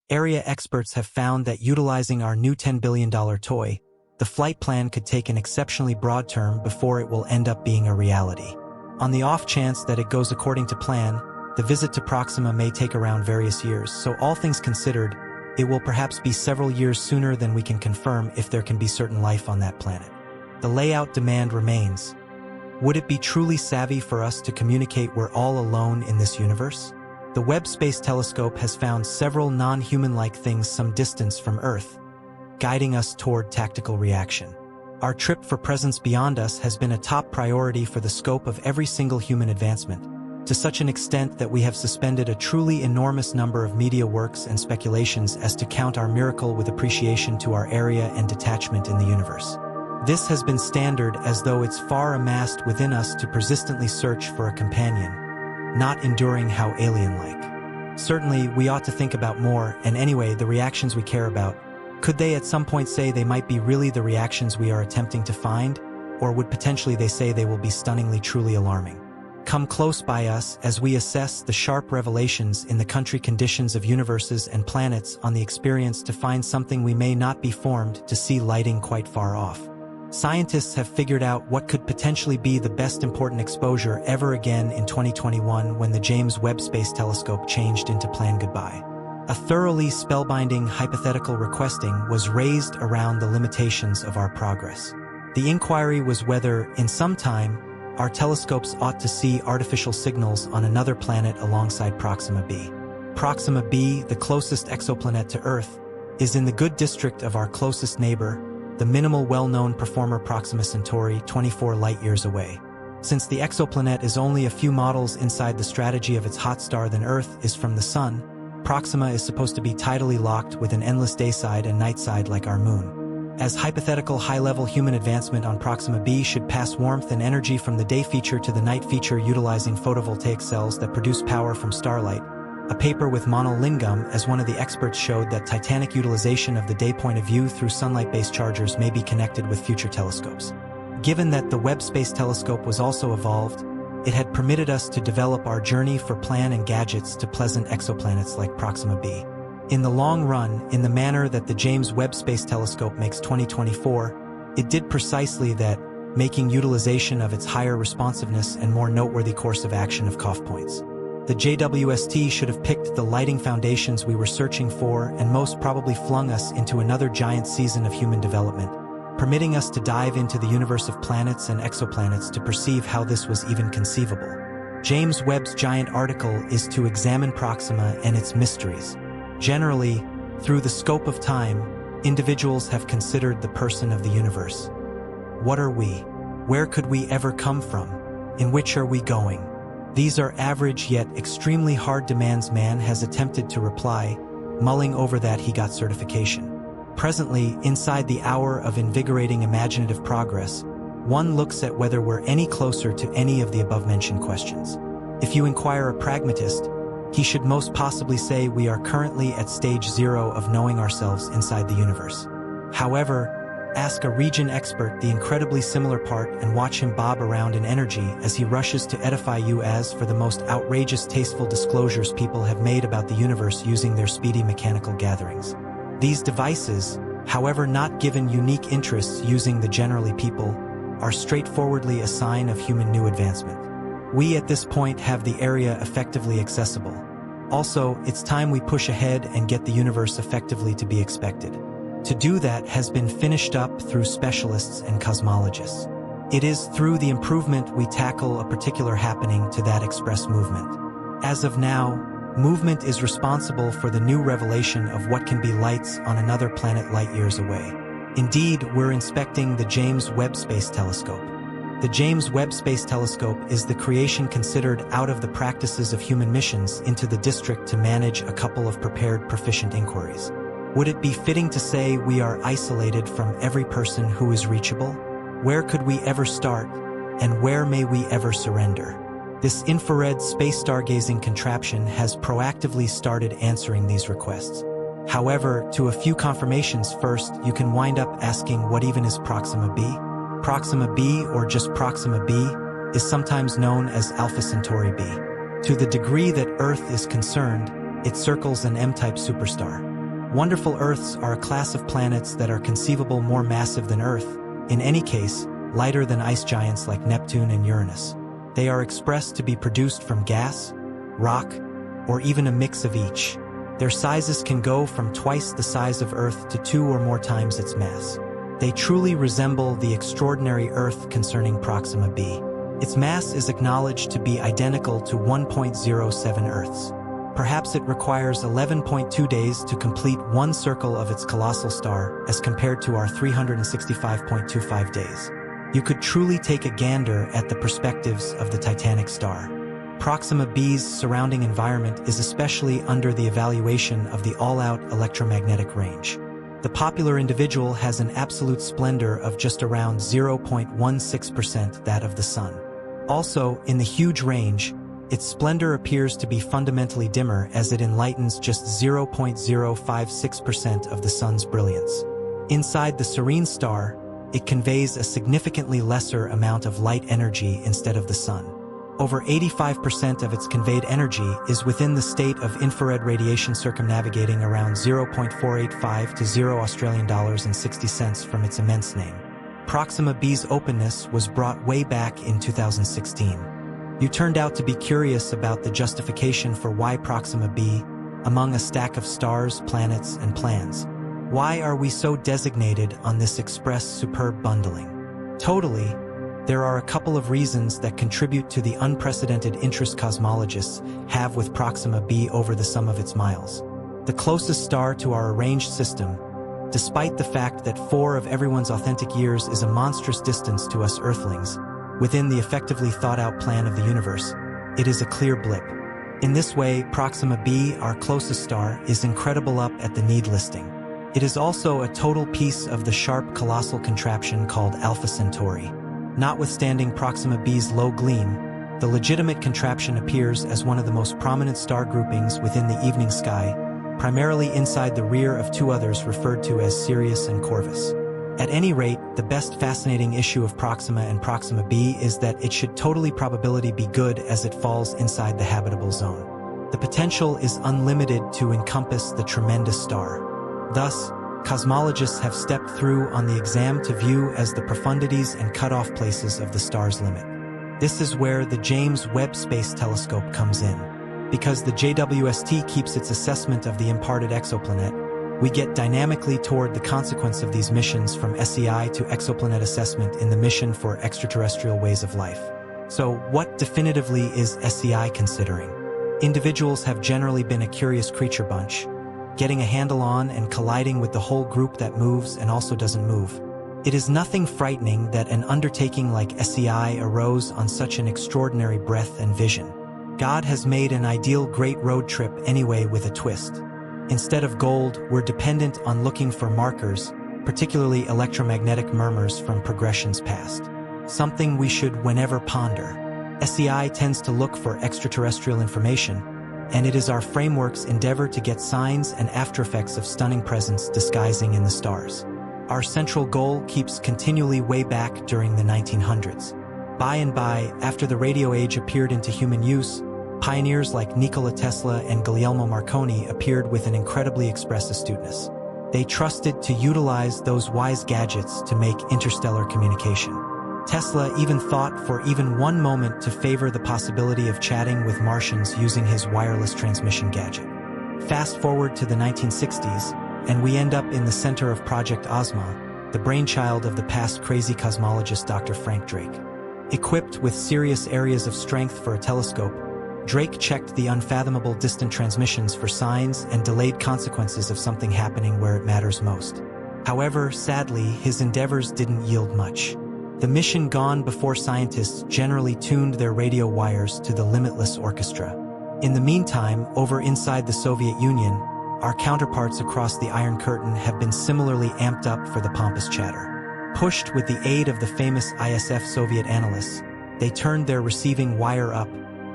Area experts have found that utilizing our new $10 billion toy, the flight plan could take an exceptionally broad turn before it will end up being a reality. On the off chance that it goes according to plan, the visit to Proxima may take around various years, so all things considered, it will perhaps be several years sooner than we can confirm if there can be certain life on that planet. The layout demand remains. Would it be truly savvy for us to communicate we're all alone in this universe? The Webb Space Telescope has found several non-human-like things some distance from Earth, guiding us toward tactical reaction. Our trip for presence beyond us has been a top priority for the scope of every single human advancement, to such an extent that we have suspended a truly enormous number of media works and speculations as to count our miracle with appreciation to our area and detachment in the universe. This has been standard as though it's far amassed within us to persistently search for a companion, not enduring how alien-like. Certainly, we ought to think about more, and anyway, the reactions we care about. Could they at some point say they might be really the reactions we are attempting to find, or would potentially they say they will be stunningly truly alarming? Come close by us as we assess the sharp revelations in the country conditions of universes and planets on the experience to find something we may not be formed to see lighting quite far off. Scientists have figured out what could potentially be the best important exposure ever again in 2021 when the James Webb Space Telescope changed into planned goodbye. A thoroughly spellbinding hypothetical requesting was raised around the limitations of our progress. The inquiry was whether, in some time, our telescopes ought to see artificial signals on another planet alongside Proxima B. Proxima B, the closest exoplanet to Earth, is in the good district of our closest neighbor, the minimal well-known performer Proxima Centauri, 24 light-years away. Since the exoplanet is only a few models inside the strategy of its hot star than Earth is from the Sun, Proxima is supposed to be tidally locked with an endless dayside and nightside like our moon. As hypothetical high-level human advancement on Proxima B should pass warmth and energy from the day feature to the night feature utilizing photovoltaic cells that produce power from starlight, a paper with monolingam as one of the experts showed that titanic utilization of the day point of view through sunlight-based chargers may be connected with future telescopes. Given that the Webb Space Telescope was also evolved, it had permitted us to develop our journey for plan and gadgets to pleasant exoplanets like Proxima B. In the long run, in the manner that the James Webb Space Telescope makes 2024, it did precisely that, making utilization of its higher responsiveness and more noteworthy course of action of cutoff points. The JWST should have picked the lighting foundations we were searching for and most probably flung us into another giant season of human development, permitting us to dive into the universe of planets and exoplanets to perceive how this was even conceivable. James Webb's giant article is to examine Proxima and its mysteries. Generally, through the scope of time, individuals have considered the person of the universe. What are we? Where could we ever come from? In which are we going? These are average yet extremely hard demands man has attempted to reply, mulling over that he got certification. Presently, inside the hour of invigorating imaginative progress, one looks at whether we're any closer to any of the above-mentioned questions. If you inquire a pragmatist, he should most possibly say we are currently at stage 0 of knowing ourselves inside the universe. However, ask a region expert the incredibly similar part and watch him bob around in energy as he rushes to edify you as for the most outrageous tasteful disclosures people have made about the universe using their speedy mechanical gatherings. These devices, however not given unique interests using the generally people, are straightforwardly a sign of human new advancement. We at this point have the area effectively accessible. Also, it's time we push ahead and get the universe effectively to be expected. To do that has been finished up through specialists and cosmologists. It is through the improvement we tackle a particular happening to that express movement. As of now, movement is responsible for the new revelation of what can be lights on another planet light years away. Indeed, we're inspecting the James Webb Space Telescope. The James Webb Space Telescope is the creation considered out of the practices of human missions into the district to manage a couple of prepared proficient inquiries. Would it be fitting to say we are isolated from every person who is reachable? Where could we ever start, and where may we ever surrender? This infrared space stargazing contraption has proactively started answering these requests. However, to a few confirmations first, you can wind up asking what even is Proxima B? Proxima B, or just Proxima B, is sometimes known as Alpha Centauri B. To the degree that Earth is concerned, it circles an M-type superstar. Wonderful Earths are a class of planets that are conceivable more massive than Earth, in any case, lighter than ice giants like Neptune and Uranus. They are expressed to be produced from gas, rock, or even a mix of each. Their sizes can go from twice the size of Earth to 2 or more times its mass. They truly resemble the extraordinary Earth concerning Proxima B. Its mass is acknowledged to be identical to 1.07 Earths. Perhaps it requires 11.2 days to complete one circle of its colossal star, as compared to our 365.25 days. You could truly take a gander at the perspectives of the Titanic star. Proxima B's surrounding environment is especially under the evaluation of the all-out electromagnetic range. The popular individual has an absolute splendor of just around 0.16% that of the Sun. Also, in the huge range, its splendor appears to be fundamentally dimmer as it enlightens just 0.056% of the Sun's brilliance. Inside the serene star, it conveys a significantly lesser amount of light energy instead of the Sun. Over 85% of its conveyed energy is within the state of infrared radiation circumnavigating around 0.485 to 0 Australian dollars and 60 cents from its immense name. Proxima B's openness was brought way back in 2016. You turned out to be curious about the justification for why Proxima B, among a stack of stars, planets, and plans. Why are we so designated on this express superb bundling? Totally, there are a couple of reasons that contribute to the unprecedented interest cosmologists have with Proxima B over the sum of its miles. The closest star to our arranged system, despite the fact that 4 of everyone's authentic years is a monstrous distance to us Earthlings, within the effectively thought-out plan of the universe, it is a clear blip. In this way, Proxima B, our closest star, is incredible up at the need listing. It is also a total piece of the sharp colossal contraption called Alpha Centauri. Notwithstanding Proxima B's low gleam, the legitimate contraption appears as one of the most prominent star groupings within the evening sky, primarily inside the rear of 2 others referred to as Sirius and Corvus. At any rate, the best fascinating issue of Proxima and Proxima B is that it should totally probability be good as it falls inside the habitable zone. The potential is unlimited to encompass the tremendous star. Thus, cosmologists have stepped through on the exam to view as the profundities and cutoff places of the star's limit. This is where the James Webb Space Telescope comes in. Because the JWST keeps its assessment of the imparted exoplanet, we get dynamically toward the consequence of these missions from SEI to exoplanet assessment in the mission for extraterrestrial ways of life. So, what definitively is SEI considering? Individuals have generally been a curious creature bunch, getting a handle on and colliding with the whole group that moves and also doesn't move. It is nothing frightening that an undertaking like SEI arose on such an extraordinary breadth and vision. God has made an ideal great road trip anyway with a twist. Instead of gold, we're dependent on looking for markers, particularly electromagnetic murmurs from progressions past. Something we should whenever ponder. SEI tends to look for extraterrestrial information, and it is our framework's endeavor to get signs and aftereffects of stunning presence disguising in the stars. Our central goal keeps continually way back during the 1900s. By and by, after the radio age appeared into human use, pioneers like Nikola Tesla and Guglielmo Marconi appeared with an incredibly expressed astuteness. They trusted to utilize those wise gadgets to make interstellar communication. Tesla even thought for even one moment to favor the possibility of chatting with Martians using his wireless transmission gadget. Fast forward to the 1960s, and we end up in the center of Project Ozma, the brainchild of the past crazy cosmologist Dr. Frank Drake. Equipped with serious areas of strength for a telescope, Drake checked the unfathomable distant transmissions for signs and delayed consequences of something happening where it matters most. However, sadly, his endeavors didn't yield much. The mission gone before scientists generally tuned their radio wires to the limitless orchestra. In the meantime, over inside the Soviet Union, our counterparts across the Iron Curtain have been similarly amped up for the pompous chatter. Pushed with the aid of the famous ISF Soviet analysts, they turned their receiving wire up,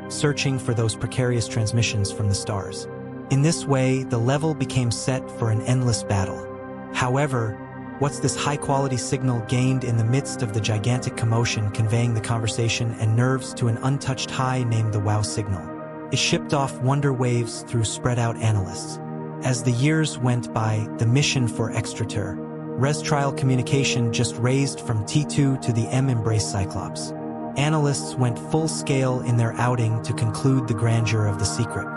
searching for those precarious transmissions from the stars. In this way, the level became set for an endless battle. However, what's this high-quality signal gained in the midst of the gigantic commotion conveying the conversation and nerves to an untouched high named the wow signal? It shipped off wonder waves through spread-out analysts. As the years went by, the mission for extraterrestrial communication just raised from T2 to the M-embrace Cyclops. Analysts went full-scale in their outing to conclude the grandeur of the secret.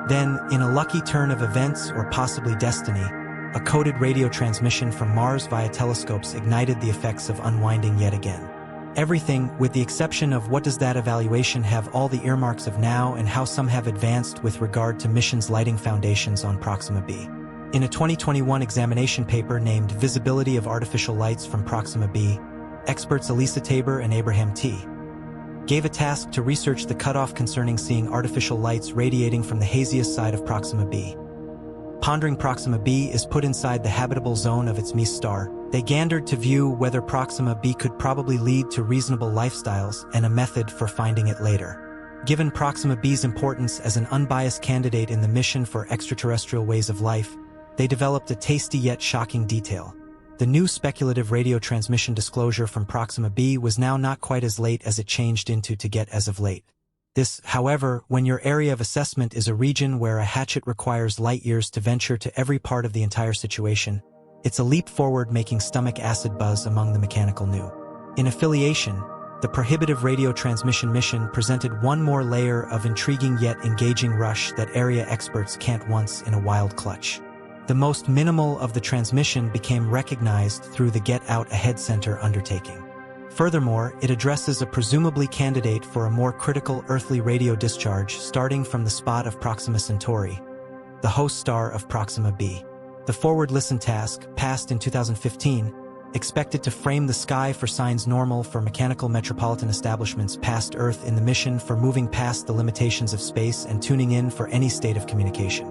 Then, in a lucky turn of events or possibly destiny, a coded radio transmission from Mars via telescopes ignited the effects of unwinding yet again. Everything, with the exception of what does that evaluation have all the earmarks of now and how some have advanced with regard to missions lighting foundations on Proxima B. In a 2021 examination paper named Visibility of Artificial Lights from Proxima B, experts Elisa Tabor and Abraham T. gave a task to research the cutoff concerning seeing artificial lights radiating from the haziest side of Proxima B. Pondering Proxima B is put inside the habitable zone of its Mies star. They gandered to view whether Proxima B could probably lead to reasonable lifestyles and a method for finding it later. Given Proxima B's importance as an unbiased candidate in the mission for extraterrestrial ways of life, they developed a tasty yet shocking detail. The new speculative radio transmission disclosure from Proxima B was now not quite as late as it changed into to get as of late. This, however, when your area of assessment is a region where a hatchet requires light years to venture to every part of the entire situation, it's a leap forward making stomach acid buzz among the mechanical new. In affiliation, the prohibitive radio transmission mission presented one more layer of intriguing yet engaging rush that area experts can't once in a wild clutch. The most minimal of the transmission became recognized through the Get Out Ahead Center undertaking. Furthermore, it addresses a presumably candidate for a more critical earthly radio discharge starting from the spot of Proxima Centauri, the host star of Proxima B. The forward listen task, passed in 2015, expected to frame the sky for signs normal for mechanical metropolitan establishments past Earth in the mission for moving past the limitations of space and tuning in for any state of communication.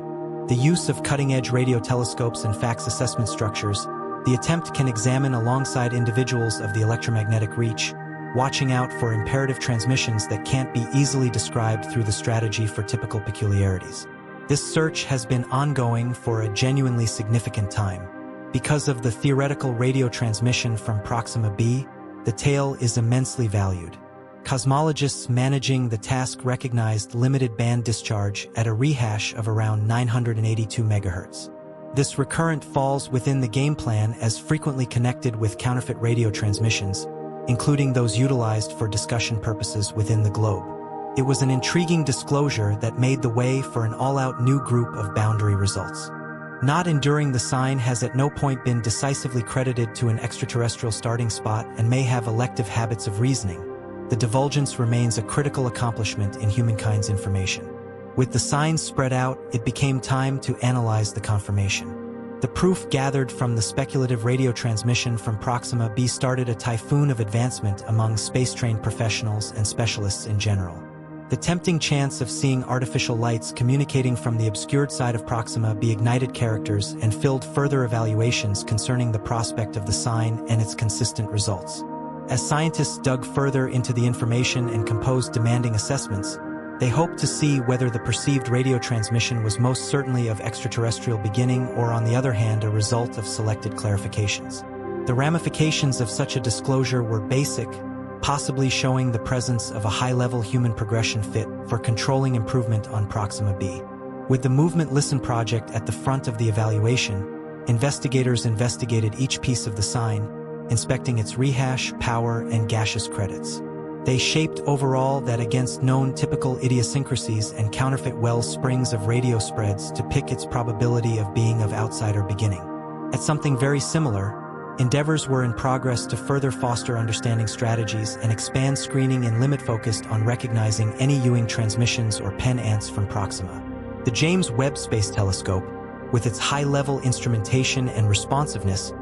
The use of cutting-edge radio telescopes and fax assessment structures, the attempt can examine alongside individuals of the electromagnetic reach, watching out for imperative transmissions that can't be easily described through the strategy for typical peculiarities. This search has been ongoing for a genuinely significant time. Because of the theoretical radio transmission from Proxima B, the tale is immensely valued. Cosmologists managing the task recognized limited band discharge at a rehash of around 982 MHz. This recurrent falls within the game plan as frequently connected with counterfeit radio transmissions, including those utilized for discussion purposes within the globe. It was an intriguing disclosure that made the way for an all-out new group of boundary results. Not enduring the sign has at no point been decisively credited to an extraterrestrial starting spot and may have elective habits of reasoning. The divulgence remains a critical accomplishment in humankind's information. With the signs spread out, it became time to analyze the confirmation. The proof gathered from the speculative radio transmission from Proxima B started a typhoon of advancement among space-trained professionals and specialists in general. The tempting chance of seeing artificial lights communicating from the obscured side of Proxima B ignited characters and filled further evaluations concerning the prospect of the sign and its consistent results. As scientists dug further into the information and composed demanding assessments, they hoped to see whether the perceived radio transmission was most certainly of extraterrestrial beginning or, on the other hand, a result of selected clarifications. The ramifications of such a disclosure were basic, possibly showing the presence of a high-level human progression fit for controlling improvement on Proxima B. With the Movement Listen project at the front of the evaluation, investigators investigated each piece of the sign, inspecting its rehash, power, and gaseous credits. They shaped overall that against known typical idiosyncrasies and counterfeit well springs of radio spreads to pick its probability of being of outsider beginning. At something very similar, endeavors were in progress to further foster understanding strategies and expand screening and limit focused on recognizing any Ewing transmissions or pen ants from Proxima. The James Webb Space Telescope, with its high-level instrumentation and responsiveness,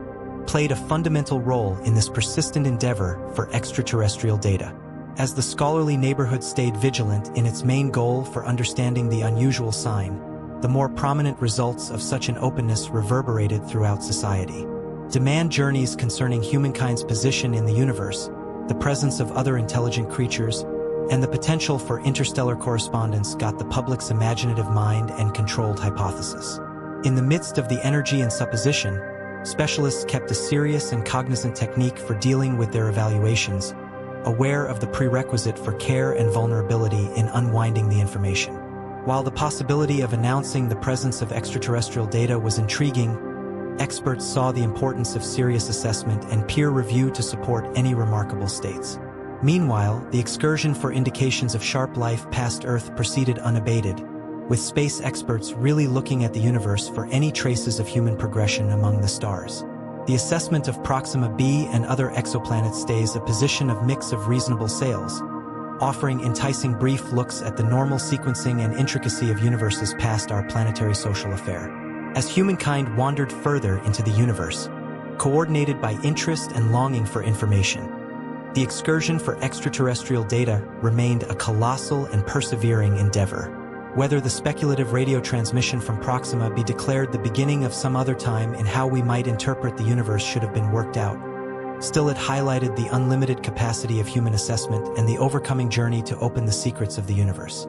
played a fundamental role in this persistent endeavor for extraterrestrial data. As the scholarly neighborhood stayed vigilant in its main goal for understanding the unusual sign, the more prominent results of such an openness reverberated throughout society. Demand journeys concerning humankind's position in the universe, the presence of other intelligent creatures, and the potential for interstellar correspondence got the public's imaginative mind and controlled hypothesis. In the midst of the energy and supposition, specialists kept a serious and cognizant technique for dealing with their evaluations, aware of the prerequisite for care and vulnerability in unwinding the information. While the possibility of announcing the presence of extraterrestrial data was intriguing, experts saw the importance of serious assessment and peer review to support any remarkable states. Meanwhile, the excursion for indications of sharp life past Earth proceeded unabated, with space experts really looking at the universe for any traces of human progression among the stars. The assessment of Proxima B and other exoplanets stays a position of mix of reasonable sales, offering enticing brief looks at the normal sequencing and intricacy of universes past our planetary social affair. As humankind wandered further into the universe, coordinated by interest and longing for information, the excursion for extraterrestrial data remained a colossal and persevering endeavor. Whether the speculative radio transmission from Proxima be declared the beginning of some other time in how we might interpret the universe should have been worked out, still it highlighted the unlimited capacity of human assessment and the overcoming journey to open the secrets of the universe.